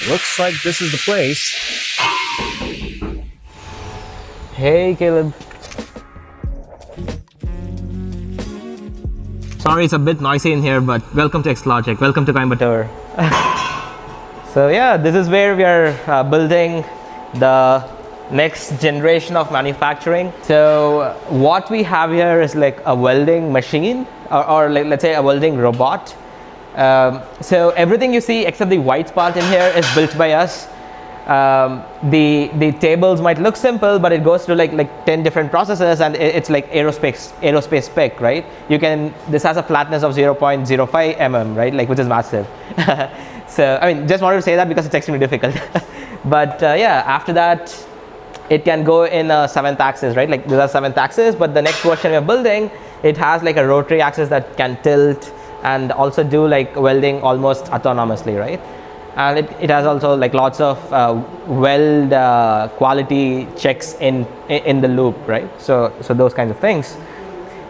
Looks like this is the place. Hey, Caleb. Sorry, it's a bit noisy in here, but welcome to XLogic. Welcome to Coimbatore. So yeah, this is where we are building the next generation of manufacturing. So what we have here is like a welding machine, or like, let's say a welding robot. So everything you see except the white part in here is built by us. The tables might look simple, but it goes through like 10 different processes, and it's like aerospace spec, right? This has a flatness of 0.05 mm, right? Like, which is massive. So I mean, just wanted to say that because it's extremely difficult. But yeah, after that, it can go in a 7th axis, right? Like, these are 7th axis, but the next version we're building, it has like a rotary axis that can tilt and also do like welding almost autonomously, right? And it has also like lots of weld quality checks in the loop, right? So those kinds of things.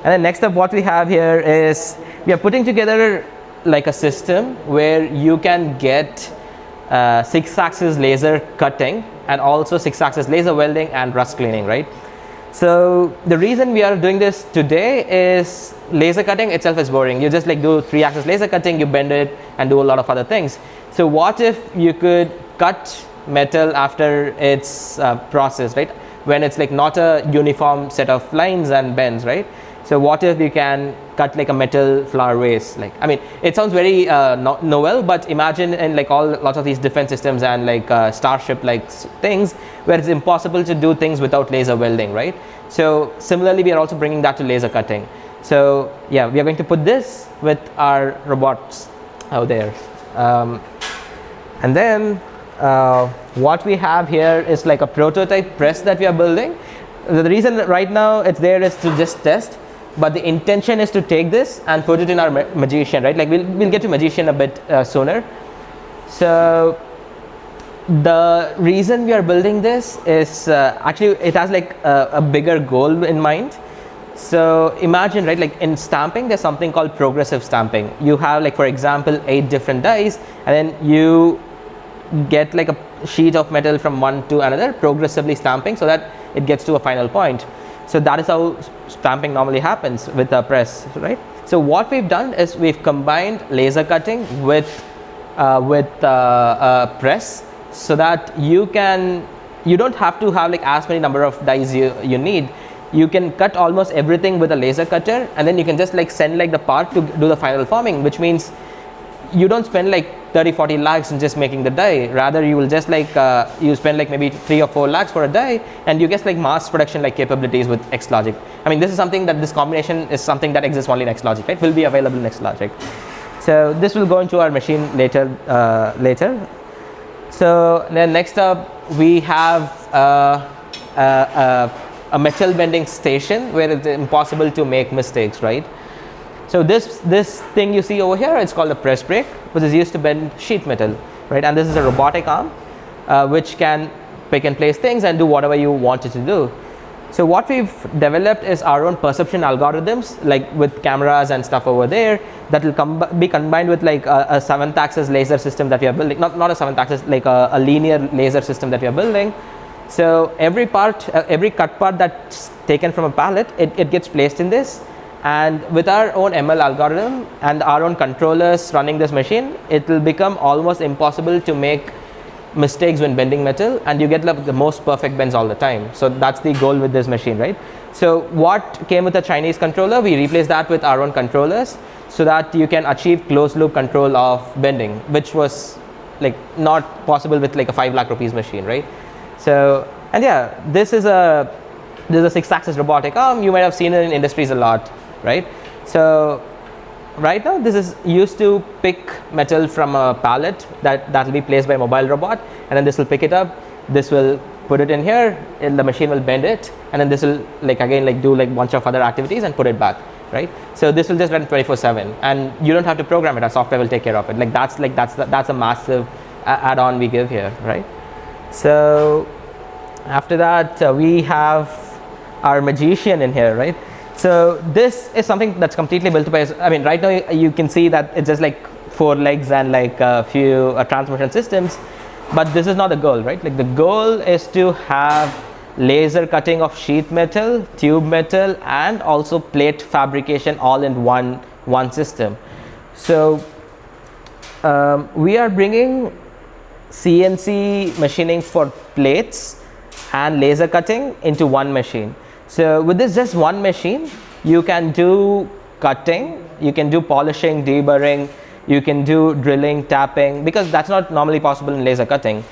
And then next up, what we have here is we are putting together like a system where you can get 6-axis laser cutting and also 6-axis laser welding and rust cleaning, right? So the reason we are doing this today is laser cutting itself is boring. You just like do 3-axis laser cutting, you bend it and do a lot of other things. So what if you could cut metal after it's processed, right? When it's like not a uniform set of lines and bends, right? So what if you can cut like a metal flower vase? Like, I mean, it sounds very novel, but imagine in like lots of these defense systems and like Starship like things where it's impossible to do things without laser welding, right? So similarly, we are also bringing that to laser cutting. So yeah, we are going to put this with our robots out there. And then what we have here is like a prototype press that we are building. The reason that right now it's there is to just test, but the intention is to take this and put it in our magician, right? Like, we'll get to magician a bit sooner. So the reason we are building this is actually it has like a bigger goal in mind. So imagine, right, like in stamping there's something called progressive stamping. You have like, for example, 8 different dies, and then you get like a sheet of metal from one to another, progressively stamping so that it gets to a final point. So that is how stamping normally happens with a press, right? So what we've done is we've combined laser cutting with press, so that you don't have to have like as many number of dies you need. You can cut almost everything with a laser cutter, and then you can just like send like the part to do the final forming, which means you don't spend like 30-40 lakhs in just making the die. Rather, you will just like you spend like maybe 3 or 4 lakhs for a die, and you get like mass production like capabilities with xLogic. I mean, this is something that this combination is something that exists only in xLogic, right? Will be available in xLogic. So this will go into our machine later. So then next up, we have a metal bending station where it's impossible to make mistakes, right? So this thing you see over here, it's called a press brake, which is used to bend sheet metal, right? And this is a robotic arm which can pick and place things and do whatever you want it to do. So what we've developed is our own perception algorithms, like with cameras and stuff over there, that will be combined with like a 7th axis laser system that we are building. Not a 7th axis, like a linear laser system that we are building. So every cut part that's taken from a pallet, it gets placed in this. And with our own ML algorithm and our own controllers running this machine, it will become almost impossible to make mistakes when bending metal, and you get like the most perfect bends all the time. So that's the goal with this machine, right? So what came with a Chinese controller, we replaced that with our own controllers so that you can achieve closed loop control of bending, which was like not possible with like a 5 lakh rupees machine, right? So, and yeah, this is a 6-axis robotic arm. You might have seen it in industries a lot, right? So right now this is used to pick metal from a pallet that will be placed by a mobile robot, and then this will pick it up, this will put it in here, and the machine will bend it, and then this will like again like do like bunch of other activities and put it back, right? So this will just run 24/7, and you don't have to program it. Our software will take care of it. Like that's a massive add-on we give here, right? So after that we have our magician in here, right? So this is something that's completely built by, I mean, right now you can see that it's just like 4 legs and like a few transmission systems. but this is not the goal, right? Like the goal is to have laser cutting of sheet metal, tube metal, and also plate fabrication all in one system. So we are bringing CNC machining for plates and laser cutting into one machine. So with this just one machine, you can do cutting, you can do polishing, deburring, you can do drilling, tapping, because that's not normally possible in laser cutting.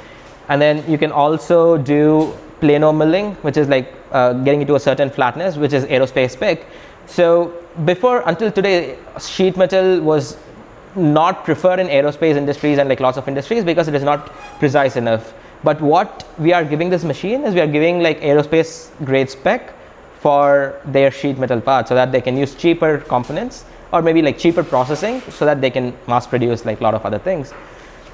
And then you can also do plano milling, which is like getting into a certain flatness, which is aerospace spec. So until today, sheet metal was not preferred in aerospace industries and like lots of industries because it is not precise enough. But what we are giving this machine is we are giving like aerospace grade spec for their sheet metal parts, so that they can use cheaper components or maybe like cheaper processing, so that they can mass produce like a lot of other things.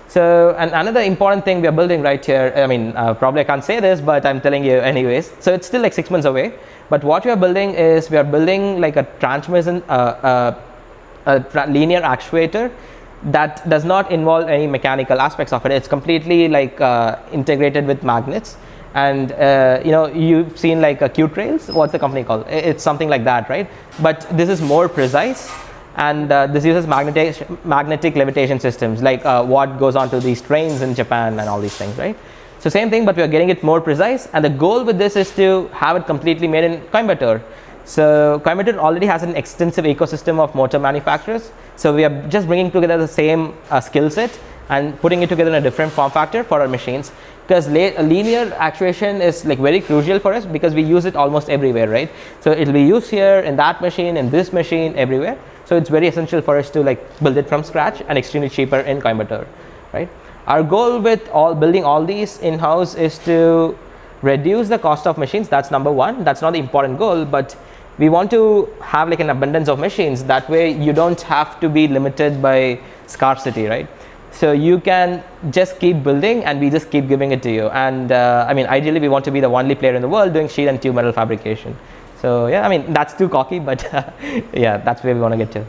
So, and another important thing we are building right here, I mean, probably I can't say this, but I'm telling you anyways. So it's still like 6 months away, but what we are building is we are building like a transmission, linear actuator that does not involve any mechanical aspects of it. It's completely like integrated with magnets. And you know, you've seen like Q-Trails, what's the company called? It's something like that, right? But this is more precise, and this uses magnetic levitation systems, like what goes on to these trains in Japan and all these things, right? So same thing, but we are getting it more precise, and the goal with this is to have it completely made in Coimbatore. So Coimbatore already has an extensive ecosystem of motor manufacturers, so we are just bringing together the same skill set and putting it together in a different form factor for our machines, because linear actuation is like very crucial for us because we use it almost everywhere, right? So it will be used here, in that machine, in this machine, everywhere. So it's very essential for us to like build it from scratch and extremely cheaper in Coimbatore, right? Our goal with building all these in-house is to reduce the cost of machines. That's number one. That's not the important goal, but we want to have like an abundance of machines. That way you don't have to be limited by scarcity, right? So you can just keep building and we just keep giving it to you. And I mean, ideally we want to be the only player in the world doing sheet and tube metal fabrication. So yeah, I mean, that's too cocky, but yeah, that's where we want to get to.